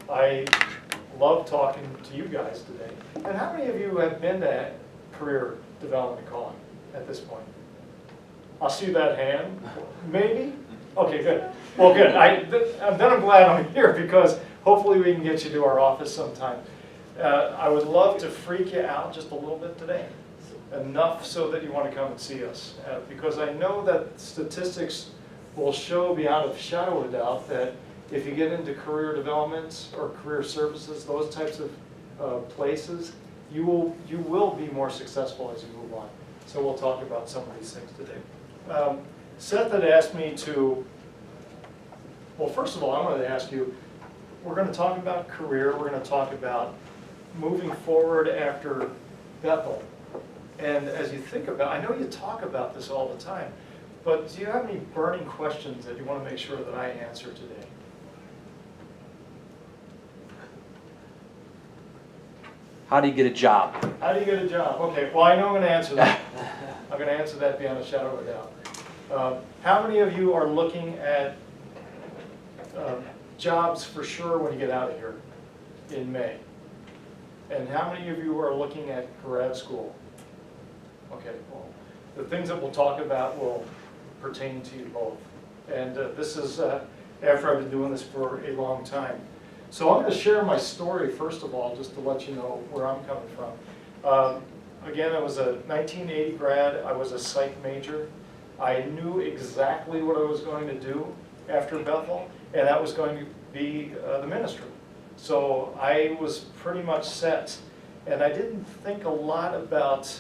I love talking to you guys today. And how many of you have been to career development calling at this point? I'll see that hand. Maybe? Okay, good. Well, good. Then I'm glad I'm here because hopefully we can get you to our office sometime. I would love to freak you out just a little bit today. Enough so that you want to come and see us. Because I know that statistics will show beyond a shadow of a doubt that if you get into career development or career services, those types of places, you will be more successful as you move on. So we'll talk about some of these things today. Seth had asked me to, well, first of all, I wanted to ask you, we're going to talk about career, we're going to talk about moving forward after Bethel. And as you think about, I know you talk about this all the time, but do you have any burning questions that you want to make sure that I answer today? How do you get a job? How do you get a job? Okay, well, I know I'm going to answer that. I'm going to answer that beyond a shadow of a doubt. How many of you are looking at jobs for sure when you get out of here in May? And how many of you are looking at grad school? Okay, well, the things that we'll talk about will pertain to you both. And this is after I've been doing this for a long time. So I'm going to share my story first of all, just to let you know where I'm coming from. Again, I was a 1980 grad. I was a psych major. I knew exactly what I was going to do after Bethel, and that was going to be the ministry. So I was pretty much set, and I didn't think a lot about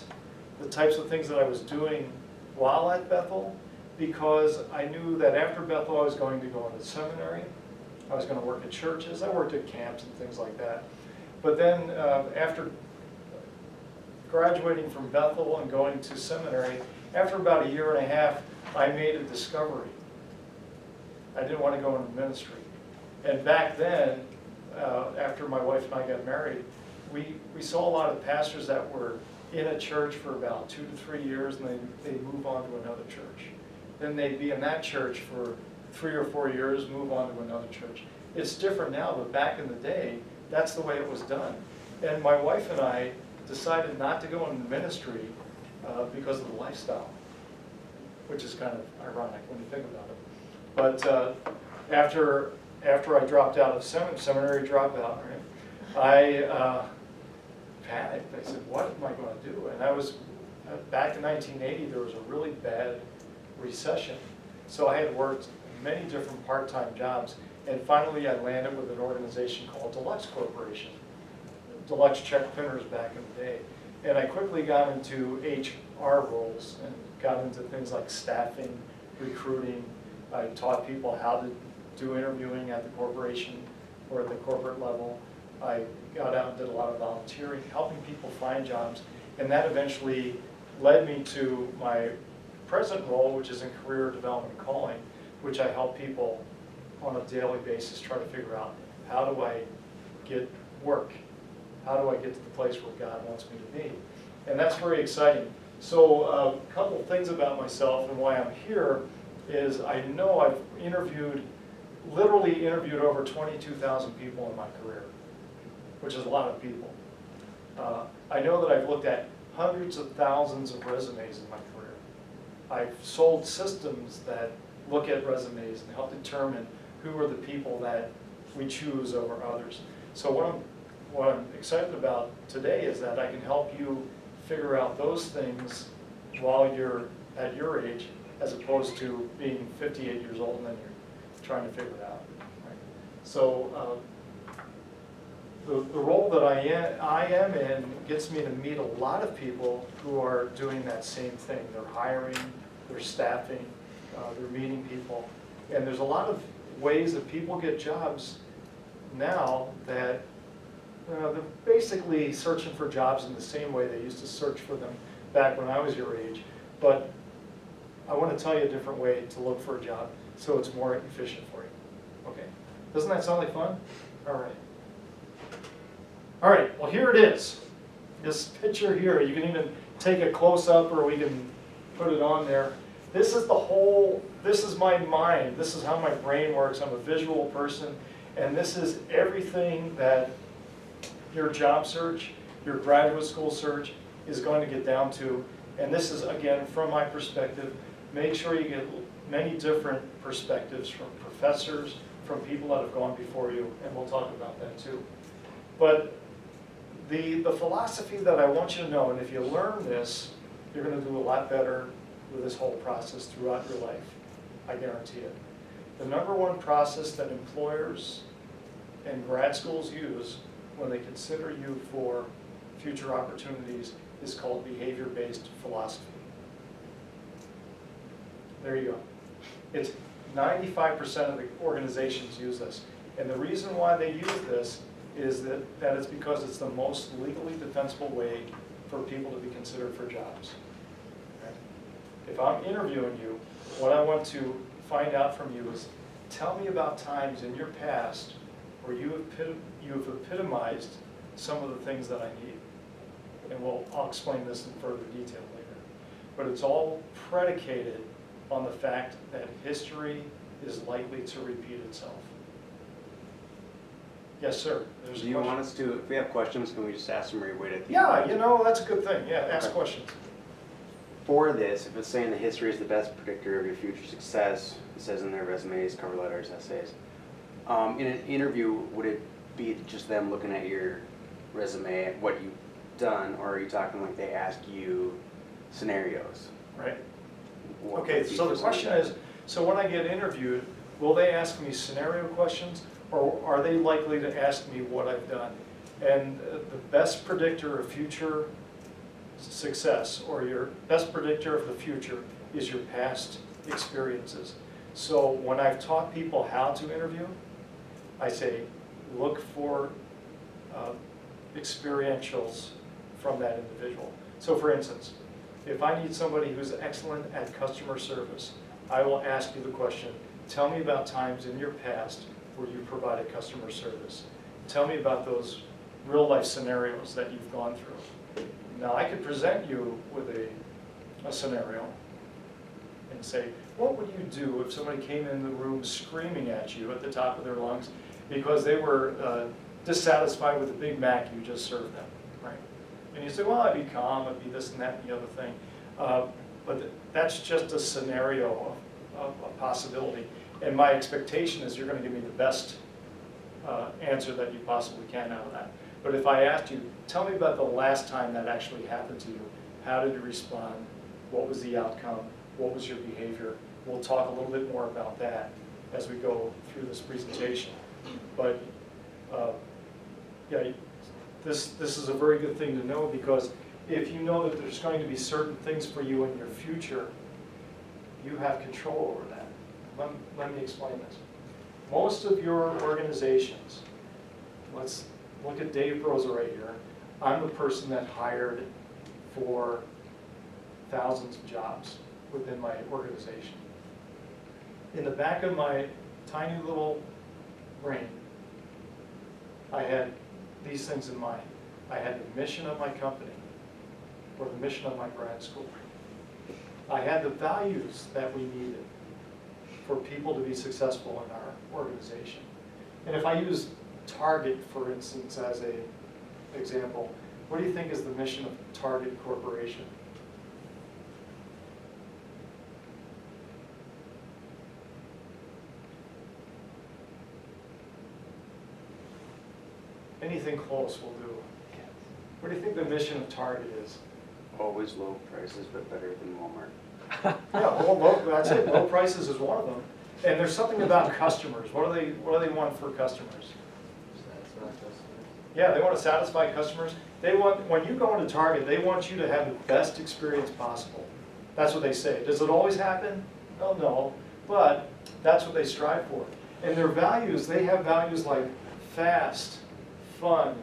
the types of things that I was doing while at Bethel, because I knew that after Bethel I was going to go into seminary, I was going to work at churches, I worked at camps and things like that. But then after graduating from Bethel and going to seminary, after about 1.5 years, I made a discovery. I didn't want to go into ministry. And back then, after my wife and I got married, we saw a lot of pastors that were in a church for about 2 to 3 years, and they'd move on to another church. Then they'd be in that church for 3 or 4 years, move on to another church. It's different now, but back in the day, that's the way it was done. And my wife and I decided not to go into ministry because of the lifestyle, which is kind of ironic when you think about it. But after I dropped out of seminary dropout, right, I panicked. I said, what am I going to do? And I was, back in 1980, there was a really bad recession. So I had worked many different part-time jobs, and finally I landed with an organization called Deluxe Corporation. Deluxe check printers back in the day. And I quickly got into HR roles and got into things like staffing, recruiting. I taught people how to do interviewing at the corporation or at the corporate level. I got out and did a lot of volunteering, helping people find jobs, and that eventually led me to my present role, which is in career development and calling, which I help people on a daily basis try to figure out, how do I get work? How do I get to the place where God wants me to be? And that's very exciting. So a couple of things about myself and why I'm here is I know I've literally interviewed over 22,000 people in my career, which is a lot of people. I know that I've looked at hundreds of thousands of resumes in my career. I've sold systems that look at resumes and help determine who are the people that we choose over others. So what I'm excited about today is that I can help you figure out those things while you're at your age, as opposed to being 58 years old and then you're trying to figure it out. Right? So the role that I am in gets me to meet a lot of people who are doing that same thing. They're hiring, they're staffing, they're meeting people. And there's a lot of ways that people get jobs now that they're basically searching for jobs in the same way they used to search for them back when I was your age. But I want to tell you a different way to look for a job so it's more efficient for you. Okay? Doesn't that sound like fun? All right. All right, well here it is. This picture here, you can even take a close-up or we can put it on there. This is my mind. This is how my brain works. I'm a visual person. And this is everything that your job search, your graduate school search is going to get down to. And this is, again, from my perspective, make sure you get many different perspectives from professors, from people that have gone before you, and we'll talk about that too. But the philosophy that I want you to know, and if you learn this, you're going to do a lot better with this whole process throughout your life, I guarantee it. The number one process that employers and grad schools use when they consider you for future opportunities is called behavior-based philosophy. There you go. It's 95% of the organizations use this. And the reason why they use this is that it's because it's the most legally defensible way for people to be considered for jobs. Okay? If I'm interviewing you, what I want to find out from you is, tell me about times in your past where you've epitomized some of the things that I need. And I'll explain this in further detail later. But it's all predicated on the fact that history is likely to repeat itself. Yes, sir. There's Do you want us to, if we have questions, can we just ask them right away at the Yeah, end? you know, that's a good thing. Yeah, ask Okay. questions. For this, if it's saying that history is the best predictor of your future success, it says in their resumes, cover letters, essays. In an interview, would it be just them looking at your resume, what you've done, or are you talking like they ask you scenarios? Right. What Okay, would be so the for question something is, so when I get interviewed, will they ask me scenario questions, or are they likely to ask me what I've done? And the best predictor of future success, or your best predictor of the future, is your past experiences. So when I've taught people how to interview, I say, look for experientials from that individual. So for instance, if I need somebody who's excellent at customer service, I will ask you the question, tell me about times in your past where you provided customer service. Tell me about those real life scenarios that you've gone through. Now I could present you with a scenario and say, what would you do if somebody came in the room screaming at you at the top of their lungs because they were dissatisfied with the Big Mac you just served them, right? And you say, well, I'd be calm, I'd be this and that and the other thing. But that's just a scenario of a possibility. And my expectation is you're going to give me the best answer that you possibly can out of that. But if I asked you, tell me about the last time that actually happened to you. How did you respond? What was the outcome? What was your behavior? We'll talk a little bit more about that as we go through this presentation. But yeah, this is a very good thing to know, because if you know that there's going to be certain things for you in your future, you have control over that. Let me explain this. Most of your organizations, let's look at Dave Broza right here. I'm the person that hired for thousands of jobs within my organization. In the back of my tiny little brain, I had these things in mind. I had the mission of my company, or the mission of my grad school. I had the values that we needed for people to be successful in our organization. And if I use Target, for instance, as an example, what do you think is the mission of Target Corporation? Anything close will do. What do you think the mission of Target is? Always low prices, but better than Walmart. Yeah, well, that's it. Low prices is one of them. And there's something about customers. What do they want for customers? Yeah, they want to satisfy customers. They want, when you go into Target, they want you to have the best experience possible. That's what they say. Does it always happen? Well, no, but that's what they strive for. And their values, they have values like fast, fun,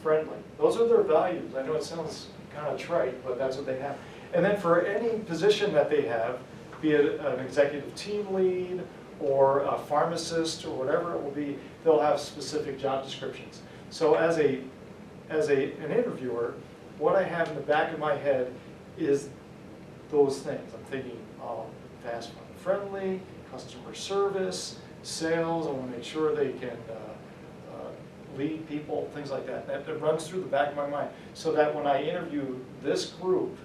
friendly. Those are their values. I know it sounds kind of trite, but that's what they have. And then for any position that they have, be it an executive team lead or a pharmacist or whatever it will be, they'll have specific job descriptions. So as an interviewer, what I have in the back of my head is those things. I'm thinking, oh, fast, fun, friendly, customer service, sales, I want to make sure they can lead people, things like that. That runs through the back of my mind, so that when I interview this group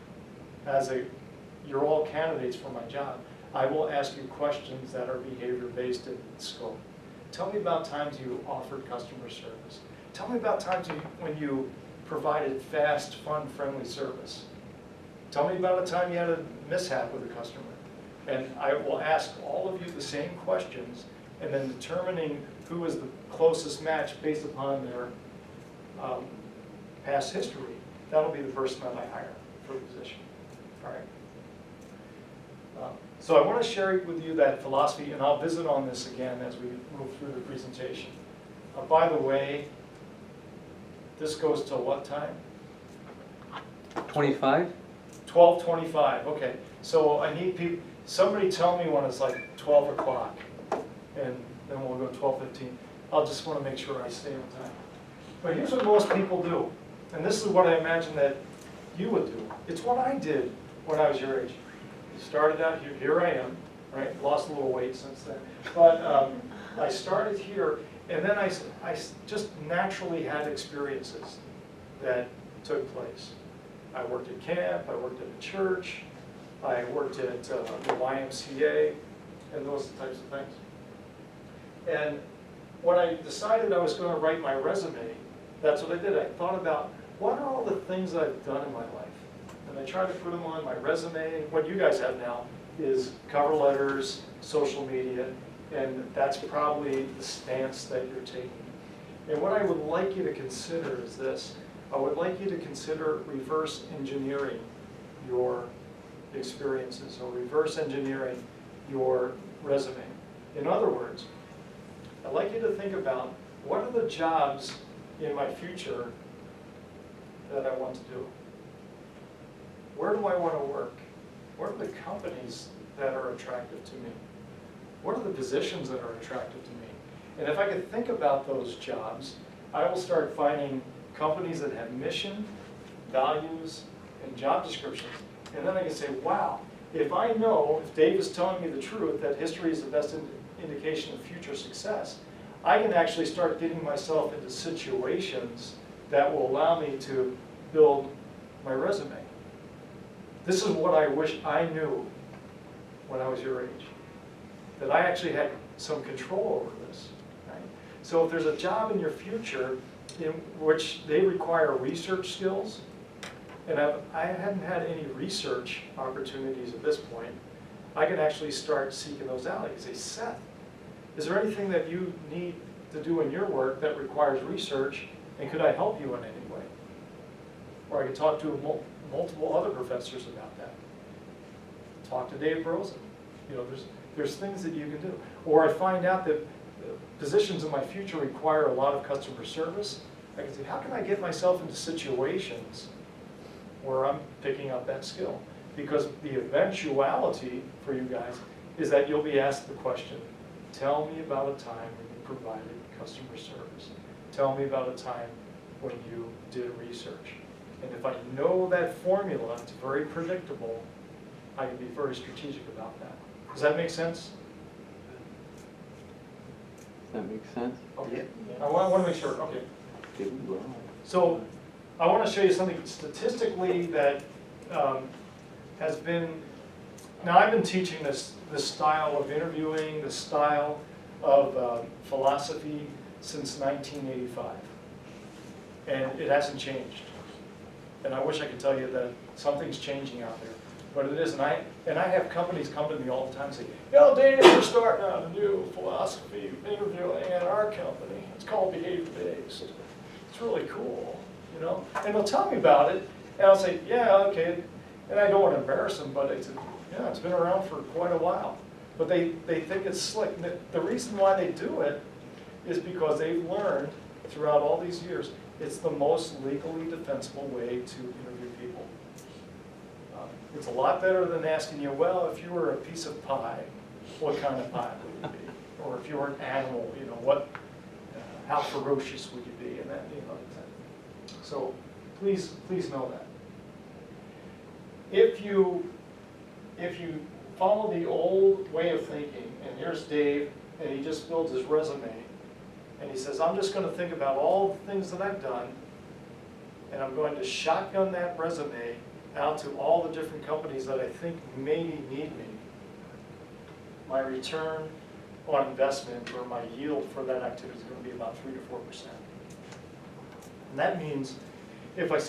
you're all candidates for my job, I will ask you questions that are behavior-based in scope. Tell me about times you offered customer service. Tell me about times when you provided fast, fun, friendly service. Tell me about a time you had a mishap with a customer. And I will ask all of you the same questions, and then determining who is the closest match based upon their past history. That'll be the person that I hire for the position. All right. So I want to share with you that philosophy, and I'll visit on this again as we move through the presentation. By the way, this goes till what time? 25? 12:25, okay. So I need people, somebody tell me when it's like 12 o'clock, and then we'll go 12:15. I'll just want to make sure I stay on time. But here's what most people do, and this is what I imagine that you would do. It's what I did when I was your age. Started out here I am, right? Lost a little weight since then. But I started here, and then I just naturally had experiences that took place. I worked at camp, I worked at a church, I worked at the YMCA, and those types of things. And when I decided I was going to write my resume, that's what I did. I thought about, what are all the things that I've done in my life? And I tried to put them on my resume. What you guys have now is cover letters, social media, and that's probably the stance that you're taking. And what I would like you to consider is this. I would like you to consider reverse engineering your experiences, or reverse engineering your resume. In other words, I'd like you to think about, what are the jobs in my future that I want to do? Where do I want to work? What are the companies that are attractive to me? What are the positions that are attractive to me? And if I could think about those jobs, I will start finding companies that have mission, values, and job descriptions. And then I can say, wow, if I know, if Dave is telling me the truth, that history is the best indication of future success, I can actually start getting myself into situations that will allow me to build my resume. This is what I wish I knew when I was your age, that I actually had some control over this. Right? So if there's a job in your future in which they require research skills, and I hadn't had any research opportunities at this point, I can actually start seeking those out. I can say, Seth, is there anything that you need to do in your work that requires research, and could I help you in any way? Or I can talk to multiple other professors about that. Talk to Dave Broza. You know, there's things that you can do. Or I find out that positions in my future require a lot of customer service. I can say, how can I get myself into situations where I'm picking up that skill? Because the eventuality for you guys is that you'll be asked the question, tell me about a time when you provided customer service. Tell me about a time when you did research. And if I know that formula, it's very predictable, I can be very strategic about that. Does that make sense? Does that make sense? Okay. I want to make sure, okay. Okay, well. So I want to show you something statistically that has been, now I've been teaching this style of interviewing, this style of philosophy since 1985. And it hasn't changed. And I wish I could tell you that something's changing out there, but it isn't. And I have companies come to me all the time and say, you know, Dave, we're starting out a new philosophy of interviewing at our company. It's called behavior-based. It's really cool, you know? And they'll tell me about it, and I'll say, yeah, okay. And I don't want to embarrass them, but it's, yeah, it's been around for quite a while. But they think it's slick. And the reason why they do it is because they've learned throughout all these years it's the most legally defensible way to interview people. It's a lot better than asking you, well, if you were a piece of pie, what kind of pie would you be? Or if you were an animal, you know, how ferocious would you be? And that, you know, so please know that. If you follow the old way of thinking, and here's Dave and he just builds his resume, and he says, I'm just gonna think about all the things that I've done, and I'm going to shotgun that resume out to all the different companies that I think may need me, my return on investment or my yield for that activity is gonna be about 3 to 4%. And that means if I send